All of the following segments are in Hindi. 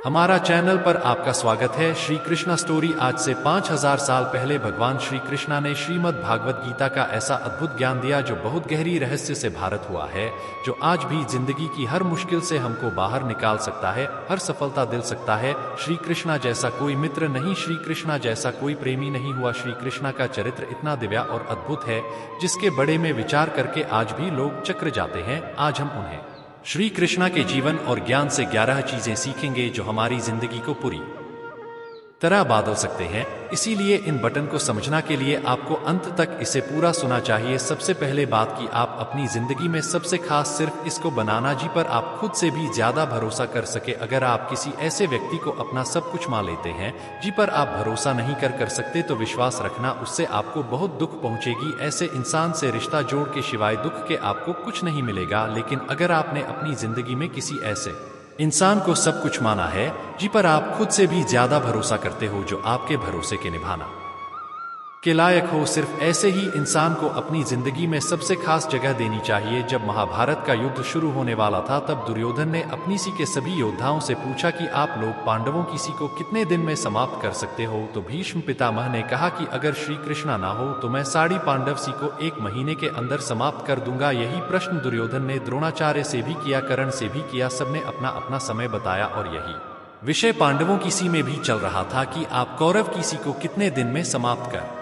हमारा चैनल पर आपका स्वागत है। श्री कृष्णा स्टोरी। आज से 5000 साल पहले भगवान श्री कृष्णा ने श्रीमद् भागवत गीता का ऐसा अद्भुत ज्ञान दिया जो बहुत गहरी रहस्य से भारत हुआ है, जो आज भी जिंदगी की हर मुश्किल से हमको बाहर निकाल सकता है, हर सफलता दिल सकता है। श्री कृष्णा जैसा कोई मित्र नहीं, श्री कृष्णा जैसा कोई प्रेमी नहीं हुआ। श्री कृष्णा का चरित्र इतना दिव्य और अद्भुत है जिसके बड़े में विचार करके आज भी लोग चक्र जाते हैं। आज हम उन्हें श्री कृष्णा के जीवन और ज्ञान से 11 चीजें सीखेंगे जो हमारी जिंदगी को पूरी तरह बदल सकते हैं। इसीलिए इन बटन को समझना के लिए आपको अंत तक इसे पूरा सुना चाहिए। सबसे पहले बात कि आप अपनी जिंदगी में सबसे खास सिर्फ इसको बनाना जी पर आप खुद से भी ज्यादा भरोसा कर सके। अगर आप किसी ऐसे व्यक्ति को अपना सब कुछ मान लेते हैं जी पर आप भरोसा नहीं कर सकते तो विश्वास रखना उससे आपको बहुत दुख पहुंचेगी। ऐसे इंसान से रिश्ता जोड़ के सिवाय दुख के आपको कुछ नहीं मिलेगा। लेकिन अगर आपने अपनी जिंदगी में किसी ऐसे इंसान को सब कुछ माना है जी पर आप खुद से भी ज्यादा भरोसा करते हो, जो आपके भरोसे के निभाना के लायक हो, सिर्फ ऐसे ही इंसान को अपनी जिंदगी में सबसे खास जगह देनी चाहिए। जब महाभारत का युद्ध शुरू होने वाला था तब दुर्योधन ने अपनी सी के सभी योद्धाओं से पूछा कि आप लोग पांडवों किसी को कितने दिन में समाप्त कर सकते हो। तो भीष्म पितामह ने कहा कि अगर श्री कृष्णा ना हो तो मैं 3.5 पांडव सी को 1 महीने के अंदर समाप्त कर दूंगा। यही प्रश्न दुर्योधन ने द्रोणाचार्य से भी किया, कर्ण से भी किया। सबने अपना अपना समय बताया और यही विषय पांडवों की सी में भी चल रहा था कि आप कौरव किसी को कितने दिन में समाप्त कर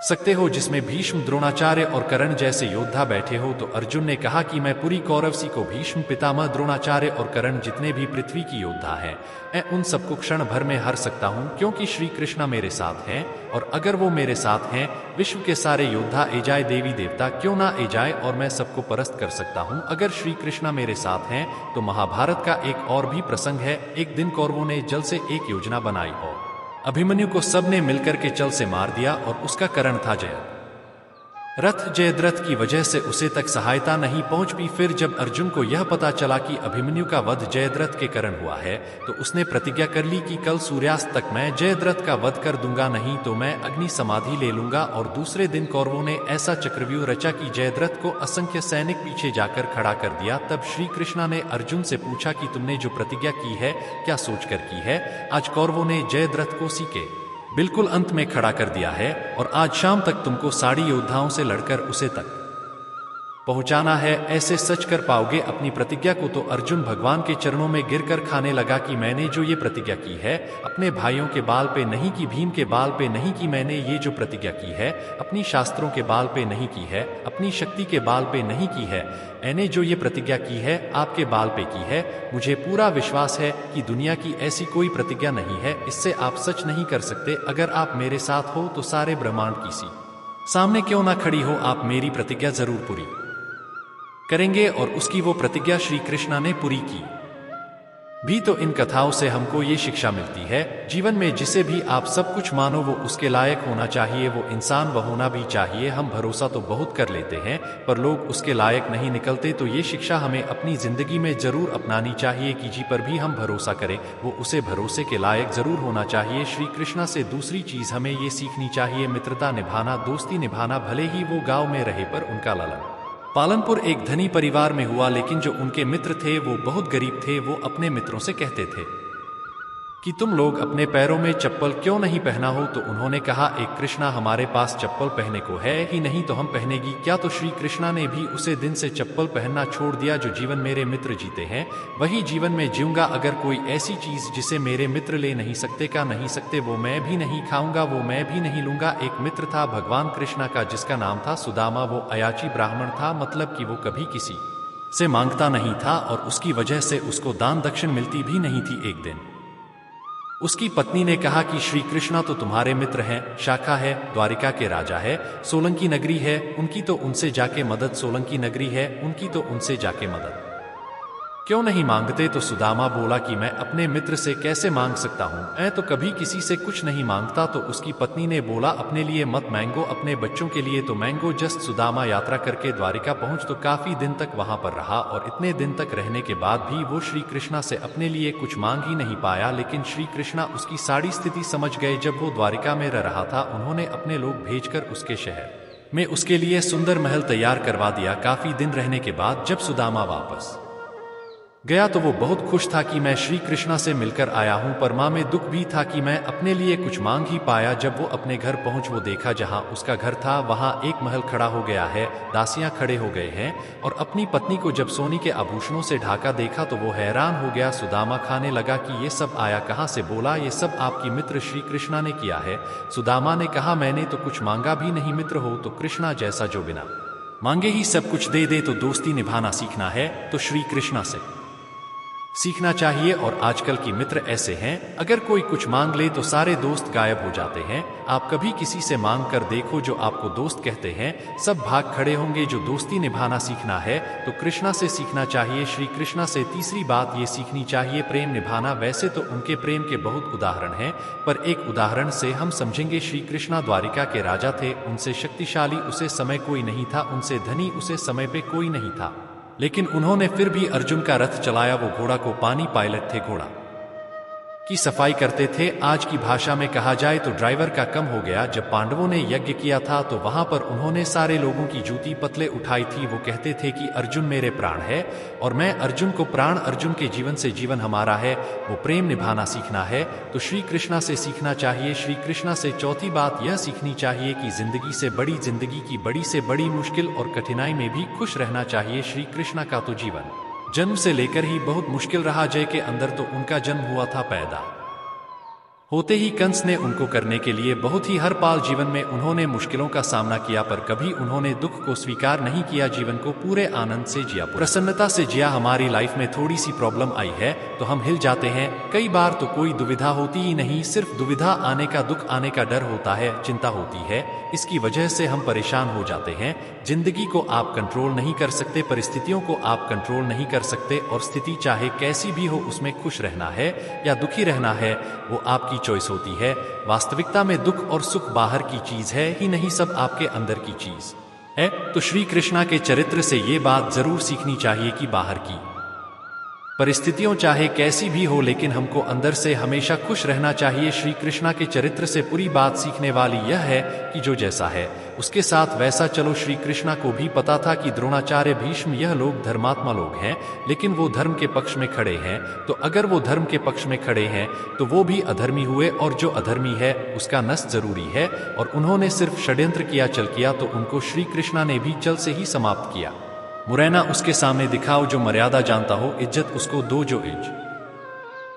सकते हो, जिसमें भीष्म, द्रोणाचार्य और कर्ण जैसे योद्धा बैठे हो। तो अर्जुन ने कहा कि मैं पूरी कौरव सी को भीष्म पितामह, द्रोणाचार्य और कर्ण जितने भी पृथ्वी की योद्धा हैं, मैं उन सबको क्षण भर में हर सकता हूं, क्योंकि श्री कृष्णा मेरे साथ हैं। और अगर वो मेरे साथ हैं, विश्व के सारे योद्धा ए जाए, देवी देवता क्यों ना ए जाए, और मैं सबको परास्त कर सकता हूं। अगर श्री कृष्णा मेरे साथ हैं तो महाभारत का एक और भी प्रसंग है। एक दिन कौरवों ने जल से एक योजना बनाई और अभिमन्यु को सबने मिलकर के जल से मार दिया और उसका कारण था जयद्रथ की वजह से उसे तक सहायता नहीं पहुंच पाई। फिर जब अर्जुन को यह पता चला कि अभिमन्यु का वध जयद्रथ के कारण हुआ है तो उसने प्रतिज्ञा कर ली कि कल सूर्यास्त तक मैं जयद्रथ का वध कर दूंगा, नहीं तो मैं अग्नि समाधि ले लूंगा। और दूसरे दिन कौरवों ने ऐसा चक्रव्यूह रचा कि जयद्रथ को असंख्य सैनिक पीछे जाकर खड़ा कर दिया। तब श्री कृष्णा ने अर्जुन से पूछा कि तुमने जो प्रतिज्ञा की है क्या सोचकर की है। आज कौरवों ने जयद्रथ को सीके बिल्कुल अंत में खड़ा कर दिया है और आज शाम तक तुमको 3.5 योद्धाओं से लड़कर उसे तक पहुंचाना है। ऐसे सच कर पाओगे अपनी प्रतिज्ञा को। तो अर्जुन भगवान के चरणों में गिरकर खाने लगा कि मैंने जो ये प्रतिज्ञा की है अपने भाइयों के बाल पे नहीं की, भीम के बाल पे नहीं की। मैंने ये जो प्रतिज्ञा की है अपनी शास्त्रों के बाल पे नहीं की है, अपनी शक्ति के बाल पे नहीं की है। मैंने जो ये प्रतिज्ञा की है आपके बाल पे की है। मुझे पूरा विश्वास है कि दुनिया की ऐसी कोई प्रतिज्ञा नहीं है इससे आप सच नहीं कर सकते। अगर आप मेरे साथ हो तो सारे ब्रह्मांड किसी सामने क्यों ना खड़ी हो, आप मेरी प्रतिज्ञा जरूर पूरी करेंगे। और उसकी वो प्रतिज्ञा श्री कृष्णा ने पूरी की भी। तो इन कथाओं से हमको ये शिक्षा मिलती है, जीवन में जिसे भी आप सब कुछ मानो वो उसके लायक होना चाहिए, वो इंसान वो होना भी चाहिए। हम भरोसा तो बहुत कर लेते हैं पर लोग उसके लायक नहीं निकलते। तो ये शिक्षा हमें अपनी जिंदगी में जरूर अपनानी चाहिए कि जी पर भी हम भरोसा करें वो उसे भरोसे के लायक जरूर होना चाहिए। श्री कृष्णा से दूसरी चीज हमें ये सीखनी चाहिए, मित्रता निभाना, दोस्ती निभाना। भले ही वो गाँव में रहे पर उनका लालन पालनपुर एक धनी परिवार में हुआ, लेकिन जो उनके मित्र थे वो बहुत गरीब थे। वो अपने मित्रों से कहते थे कि तुम लोग अपने पैरों में चप्पल क्यों नहीं पहना हो। तो उन्होंने कहा, एक कृष्णा हमारे पास चप्पल पहनने को है ही नहीं तो हम पहनेगी क्या। तो श्री कृष्णा ने भी उसे दिन से चप्पल पहनना छोड़ दिया। जो जीवन मेरे मित्र जीते हैं वही जीवन में जीऊंगा। अगर कोई ऐसी चीज जिसे मेरे मित्र ले नहीं सकते का नहीं सकते वो मैं भी नहीं खाऊंगा, वो मैं भी नहीं लूंगा। एक मित्र था भगवान कृष्णा का जिसका नाम था सुदामा। वो अयाची ब्राह्मण था, मतलब कि वो कभी किसी से मांगता नहीं था और उसकी वजह से उसको दान दक्षिण मिलती भी नहीं थी। एक दिन उसकी पत्नी ने कहा कि श्री कृष्णा तो तुम्हारे मित्र हैं, शाखा है, द्वारिका के राजा है, सोलंकी नगरी है उनकी तो उनसे जाके मदद, सोलंकी नगरी है उनकी तो उनसे जाके मदद क्यों नहीं मांगते। तो सुदामा बोला कि मैं अपने मित्र से कैसे मांग सकता हूँ, मैं तो कभी किसी से कुछ नहीं मांगता। तो उसकी पत्नी ने बोला, अपने लिए मत मांगो, अपने बच्चों के लिए तो मांगो। जस्ट सुदामा यात्रा करके द्वारिका पहुंच तो काफी दिन तक वहां पर रहा और इतने दिन तक रहने के बाद भी वो श्री कृष्णा से अपने लिए कुछ मांग ही नहीं पाया। लेकिन श्री कृष्णा उसकी सारी स्थिति समझ गए। जब वो द्वारिका में रह रहा था उन्होंने अपने लोग भेजकर उसके शहर में उसके लिए सुंदर महल तैयार करवा दिया। काफी दिन रहने के बाद जब सुदामा वापस गया तो वो बहुत खुश था कि मैं श्री कृष्णा से मिलकर आया हूँ, पर माँ में दुख भी था कि मैं अपने लिए कुछ मांग ही पाया। जब वो अपने घर पहुँच वो देखा जहाँ उसका घर था वहाँ एक महल खड़ा हो गया है, दासियाँ खड़े हो गए हैं, और अपनी पत्नी को जब सोने के आभूषणों से ढाका देखा तो वो हैरान हो गया। सुदामा खाने लगा कि ये सब आया कहाँ से। बोला, ये सब आपकी मित्र श्री कृष्णा ने किया है। सुदामा ने कहा, मैंने तो कुछ मांगा भी नहीं। मित्र हो तो कृष्णा जैसा, जो बिना मांगे ही सब कुछ दे दे। तो दोस्ती निभाना सीखना है तो श्री कृष्णा से सीखना चाहिए। और आजकल की मित्र ऐसे हैं, अगर कोई कुछ मांग ले तो सारे दोस्त गायब हो जाते हैं। आप कभी किसी से मांग कर देखो, जो आपको दोस्त कहते हैं सब भाग खड़े होंगे। जो दोस्ती निभाना सीखना है तो कृष्णा से सीखना चाहिए, श्री कृष्णा से। तीसरी बात ये सीखनी चाहिए प्रेम निभाना। वैसे तो उनके प्रेम के बहुत उदाहरण हैं, पर एक उदाहरण से हम समझेंगे। श्री कृष्णा द्वारिका के राजा थे, उनसे शक्तिशाली उसे समय कोई नहीं था, उनसे धनी उसे समय पे कोई नहीं था, लेकिन उन्होंने फिर भी अर्जुन का रथ चलाया। वो घोड़ा को पानी पायलट थे, घोड़ा की सफाई करते थे। आज की भाषा में कहा जाए तो ड्राइवर का कम हो गया। जब पांडवों ने यज्ञ किया था तो वहां पर उन्होंने सारे लोगों की जूती पतले उठाई थी। वो कहते थे कि अर्जुन मेरे प्राण है और मैं अर्जुन को प्राण। अर्जुन के जीवन से जीवन हमारा है। वो प्रेम निभाना सीखना है तो श्री कृष्णा से सीखना चाहिए, श्री कृष्णा से। चौथी बात यह सीखनी चाहिए कि जिंदगी से बड़ी, जिंदगी की बड़ी से बड़ी मुश्किल और कठिनाई में भी खुश रहना चाहिए। श्री कृष्णा का तो जीवन जन्म से लेकर ही बहुत मुश्किल रहा। जय के अंदर तो उनका जन्म हुआ था, पैदा होते ही कंस ने उनको करने के लिए बहुत ही हर पाल जीवन में उन्होंने मुश्किलों का सामना किया, पर कभी उन्होंने दुख को स्वीकार नहीं किया। जीवन को पूरे आनंद से जिया, प्रसन्नता से जिया। हमारी लाइफ में थोड़ी सी प्रॉब्लम आई है तो हम हिल जाते हैं। कई बार तो कोई दुविधा होती ही नहीं, सिर्फ दुविधा आने का, दुख आने का डर होता है, चिंता होती है। इसकी वजह से हम परेशान हो जाते हैं। जिंदगी को आप कंट्रोल नहीं कर सकते, परिस्थितियों को आप कंट्रोल नहीं कर सकते, और स्थिति चाहे कैसी भी हो उसमें खुश रहना है या दुखी रहना है वो आपकी चॉइस होती है। वास्तविकता में दुख और सुख बाहर की चीज है ही नहीं, सब आपके अंदर की चीज है। तो श्री कृष्णा के चरित्र से ये बात जरूर सीखनी चाहिए कि बाहर की परिस्थितियों चाहे कैसी भी हो, लेकिन हमको अंदर से हमेशा खुश रहना चाहिए। श्री कृष्णा के चरित्र से पूरी बात सीखने वाली यह है कि जो जैसा है उसके साथ वैसा चलो। श्री कृष्णा को भी पता था कि द्रोणाचार्य, भीष्म यह लोग धर्मात्मा लोग हैं, लेकिन वो धर्म के पक्ष में खड़े हैं। तो अगर वो धर्म के पक्ष में खड़े हैं तो वो भी अधर्मी हुए, और जो अधर्मी है उसका नष्ट जरूरी है। और उन्होंने सिर्फ षड्यंत्र किया, चल किया, तो उनको श्री कृष्णा ने भी जल से ही समाप्त किया। मुरैना उसके सामने दिखाओ जो मर्यादा जानता हो, इज्जत उसको दो जो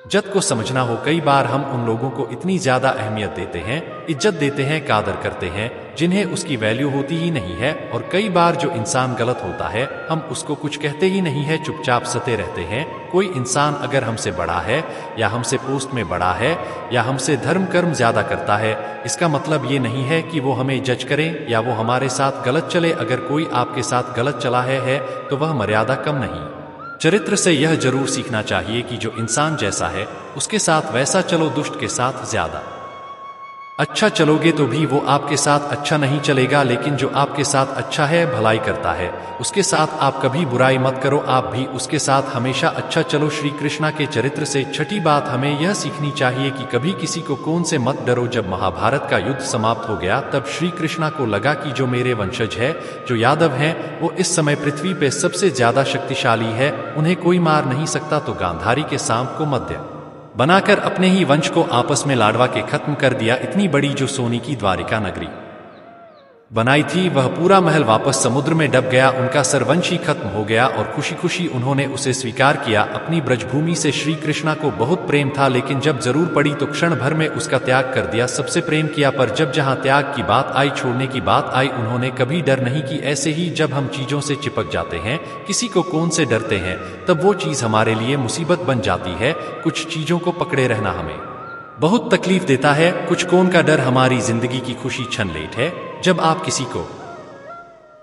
इज्जत को समझना हो। कई बार हम उन लोगों को इतनी ज्यादा अहमियत देते हैं, इज्जत देते हैं, कादर करते हैं, जिन्हें उसकी वैल्यू होती ही नहीं है। और कई बार जो इंसान गलत होता है हम उसको कुछ कहते ही नहीं है, चुपचाप सते रहते हैं। कोई इंसान अगर हमसे बड़ा है या हमसे पोस्ट में बड़ा है या हमसे धर्म कर्म ज्यादा करता है, इसका मतलब ये नहीं है कि वो हमें जज करे या वो हमारे साथ गलत चले। अगर कोई आपके साथ गलत चला है तो वह मर्यादा कम नहीं। चरित्र से यह जरूर सीखना चाहिए कि जो इंसान जैसा है उसके साथ वैसा चलो, दुष्ट के साथ ज्यादा अच्छा चलोगे तो भी वो आपके साथ अच्छा नहीं चलेगा। लेकिन जो आपके साथ अच्छा है, भलाई करता है, उसके साथ आप कभी बुराई मत करो, आप भी उसके साथ हमेशा अच्छा चलो। श्री कृष्णा के चरित्र से छठी बात हमें यह सीखनी चाहिए कि कभी किसी को कौन से मत डरो। जब महाभारत का युद्ध समाप्त हो गया तब श्री कृष्णा को लगा कि जो मेरे वंशज है, जो यादव हैं, वो इस समय पृथ्वी पे सबसे ज्यादा शक्तिशाली है, उन्हें कोई मार नहीं सकता। तो गांधारी के सांप को मध्य बनाकर अपने ही वंश को आपस में लाडवा के खत्म कर दिया। इतनी बड़ी जो सोने की द्वारिका नगरी बनाई थी वह पूरा महल वापस समुद्र में डूब गया। उनका सरवंश ही खत्म हो गया और खुशी खुशी उन्होंने उसे स्वीकार किया। अपनी ब्रजभूमि से श्री कृष्णा को बहुत प्रेम था, लेकिन जब जरूर पड़ी तो क्षण भर में उसका त्याग कर दिया। सबसे प्रेम किया, पर जब जहां त्याग की बात आई, छोड़ने की बात आई, उन्होंने कभी डर नहीं की। ऐसे ही जब हम चीजों से चिपक जाते हैं, किसी को कौन से डरते हैं, तब वो चीज हमारे लिए मुसीबत बन जाती है। कुछ चीजों को पकड़े रहना हमें बहुत तकलीफ देता है। कुछ कौन का डर हमारी जिंदगी की खुशी छीन लेता है। जब आप किसी को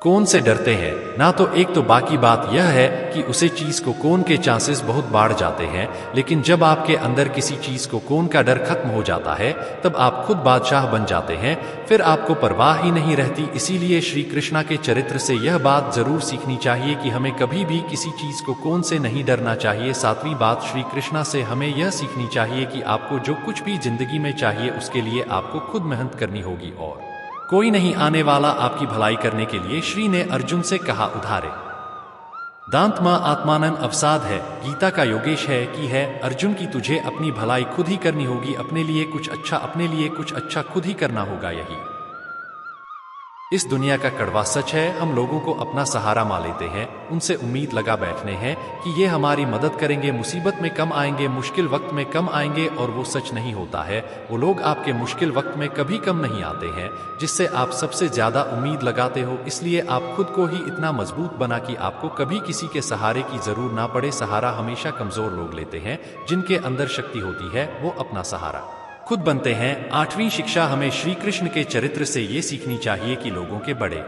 कौन से डरते हैं ना, तो एक तो बाकी बात यह है कि उसे चीज को कौन के चांसेस बहुत बढ़ जाते हैं। लेकिन जब आपके अंदर किसी चीज को कौन का डर खत्म हो जाता है तब आप खुद बादशाह बन जाते हैं, फिर आपको परवाह ही नहीं रहती। इसीलिए श्री कृष्णा के चरित्र से यह बात जरूर सीखनी चाहिए कि हमें कभी भी किसी चीज को कौन से नहीं डरना चाहिए। सातवीं बात श्री कृष्णा से हमें यह सीखनी चाहिए कि आपको जो कुछ भी जिंदगी में चाहिए उसके लिए आपको खुद मेहनत करनी होगी और कोई नहीं आने वाला आपकी भलाई करने के लिए। श्री ने अर्जुन से कहा, उधारे दांतमा आत्मानन अवसाद है। गीता का योगेश है कि है अर्जुन की तुझे अपनी भलाई खुद ही करनी होगी, अपने लिए कुछ अच्छा खुद ही करना होगा। यही इस दुनिया का कड़वा सच है। हम लोगों को अपना सहारा मान लेते हैं, उनसे उम्मीद लगा बैठने हैं कि ये हमारी मदद करेंगे, मुसीबत में कम आएंगे, मुश्किल वक्त में कम आएंगे, और वो सच नहीं होता है। वो लोग आपके मुश्किल वक्त में कभी कम नहीं आते हैं जिससे आप सबसे ज्यादा उम्मीद लगाते हो। इसलिए आप खुद को ही इतना मजबूत बना कि आपको कभी किसी के सहारे की जरूर ना पड़े। सहारा हमेशा कमजोर लोग लेते हैं, जिनके अंदर शक्ति होती है वो अपना सहारा खुद बनते हैं। 8वीं शिक्षा हमें श्री कृष्ण के चरित्र से ये सीखनी चाहिए कि लोगों के बड़े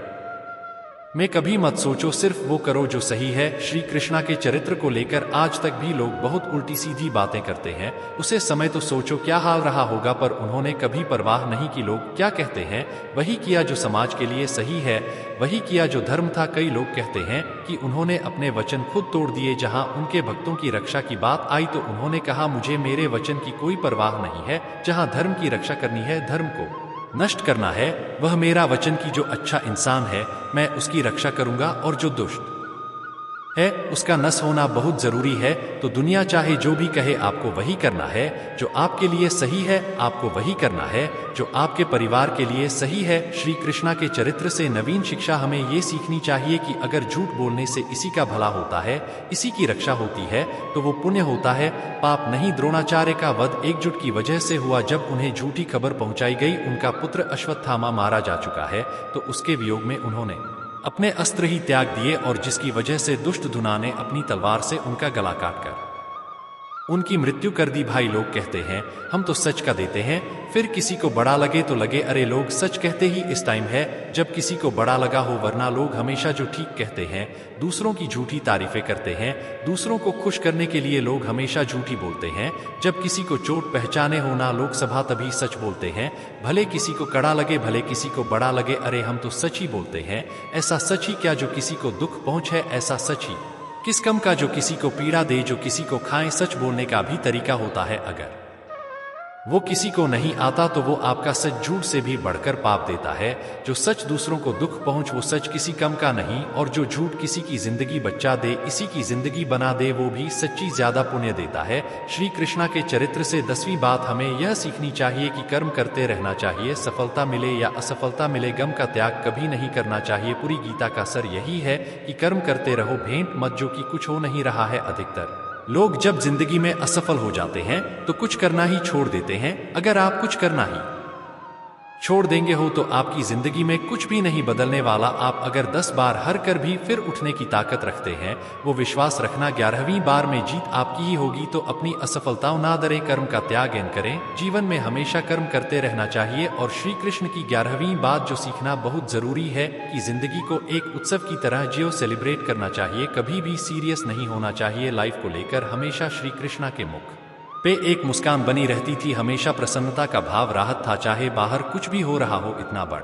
में कभी मत सोचो, सिर्फ वो करो जो सही है। श्री कृष्णा के चरित्र को लेकर आज तक भी लोग बहुत उल्टी सीधी बातें करते हैं। उसे समय तो सोचो क्या हाल रहा होगा, पर उन्होंने कभी परवाह नहीं की लोग क्या कहते हैं। वही किया जो समाज के लिए सही है, वही किया जो धर्म था। कई लोग कहते हैं कि उन्होंने अपने वचन खुद तोड़ दिए। जहां उनके भक्तों की रक्षा की बात आई तो उन्होंने कहा मुझे मेरे वचन की कोई परवाह नहीं है। जहां धर्म की रक्षा करनी है, धर्म को नष्ट करना है, वह मेरा वचन की जो अच्छा इंसान है मैं उसकी रक्षा करूंगा, और जो दुष्ट है उसका नष्ट होना बहुत जरूरी है। तो दुनिया चाहे जो भी कहे, आपको वही करना है जो आपके लिए सही है, आपको वही करना है जो आपके परिवार के लिए सही है। श्री कृष्णा के चरित्र से नवीन शिक्षा हमें ये सीखनी चाहिए कि अगर झूठ बोलने से इसी का भला होता है, इसी की रक्षा होती है, तो वो पुण्य होता है, पाप नहीं। द्रोणाचार्य का वध एकजुट की वजह से हुआ। जब उन्हें झूठी खबर पहुंचाई गई उनका पुत्र अश्वत्थामा मारा जा चुका है, तो उसके वियोग में उन्होंने अपने अस्त्र ही त्याग दिए, और जिसकी वजह से दुष्ट धुना ने अपनी तलवार से उनका गला काटकर उनकी मृत्यु कर दी। भाई लोग कहते हैं हम तो सच का देते हैं, फिर किसी को बड़ा लगे तो लगे। अरे लोग सच कहते ही इस टाइम है जब किसी को बड़ा लगा हो, वरना लोग हमेशा जो ठीक कहते हैं दूसरों की झूठी तारीफें करते हैं। दूसरों को खुश करने के लिए लोग हमेशा झूठी बोलते हैं। जब किसी को चोट पहचाने हो ना लोग सभा तभी सच बोलते हैं, भले किसी को कड़ा लगे भले किसी को बड़ा लगे। अरे हम तो सच ही बोलते हैं। ऐसा सच ही क्या जो किसी को दुख पहुंचे, ऐसा सच ही किस कम का जो किसी को पीड़ा दे, जो किसी को खाए। सच बोलने का भी तरीका होता है, अगर वो किसी को नहीं आता तो वो आपका सच झूठ से भी बढ़कर पाप देता है। जो सच दूसरों को दुख पहुंच वो सच किसी कम का नहीं, और जो झूठ किसी की जिंदगी बचा दे, इसी की जिंदगी बना दे, वो भी सच्ची ज्यादा पुण्य देता है। श्री कृष्णा के चरित्र से 10वीं बात हमें यह सीखनी चाहिए कि कर्म करते रहना चाहिए, सफलता मिले या असफलता मिले गम का त्याग कभी नहीं करना चाहिए। पूरी गीता का सर यही है कि कर्म करते रहो, भेंट मत जो कि कुछ हो नहीं रहा है। अधिकतर लोग जब जिंदगी में असफल हो जाते हैं तो कुछ करना ही छोड़ देते हैं। अगर आप कुछ करना ही छोड़ देंगे हो तो आपकी जिंदगी में कुछ भी नहीं बदलने वाला। आप अगर 10 बार हार कर भी फिर उठने की ताकत रखते हैं, वो विश्वास रखना 11वीं बार में जीत आपकी ही होगी। तो अपनी असफलताओं ना डरें, कर्म का त्याग न करें, जीवन में हमेशा कर्म करते रहना चाहिए। और श्री कृष्ण की 11वीं बात जो सीखना बहुत जरूरी है कि जिंदगी को एक उत्सव की तरह जियो, सेलिब्रेट करना चाहिए, कभी भी सीरियस नहीं होना चाहिए। लाइफ को लेकर हमेशा श्री कृष्णा के मुख पे एक मुस्कान बनी रहती थी, हमेशा प्रसन्नता का भाव राहत था। चाहे बाहर कुछ भी हो रहा हो, इतना बड़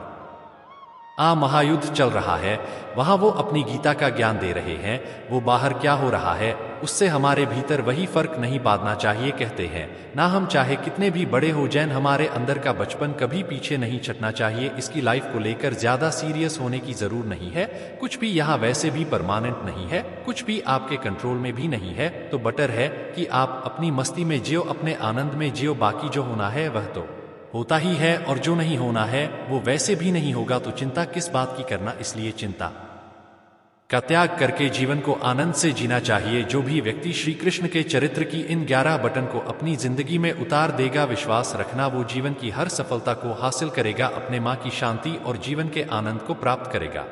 महायुद्ध चल रहा है, वहां वो अपनी गीता का ज्ञान दे रहे हैं। वो बाहर क्या हो रहा है उससे हमारे भीतर वही फर्क नहीं बांधना चाहिए। कहते हैं ना हम चाहे कितने भी बड़े हो जाएं, हमारे अंदर का बचपन कभी पीछे नहीं छटना चाहिए। इसकी लाइफ को लेकर ज्यादा सीरियस होने की जरूर नहीं है। कुछ भी यहाँ वैसे भी परमानेंट नहीं है, कुछ भी आपके कंट्रोल में भी नहीं है। तो बेटर है कि आप अपनी मस्ती में जियो, अपने आनंद में जियो। बाकी जो होना है वह तो होता ही है, और जो नहीं होना है वो वैसे भी नहीं होगा। तो चिंता किस बात की करना, इसलिए चिंता का त्याग करके जीवन को आनंद से जीना चाहिए। जो भी व्यक्ति श्री कृष्ण के चरित्र की इन 11 बटन को अपनी जिंदगी में उतार देगा, विश्वास रखना वो जीवन की हर सफलता को हासिल करेगा, अपने माँ की शांति और जीवन के आनंद को प्राप्त करेगा।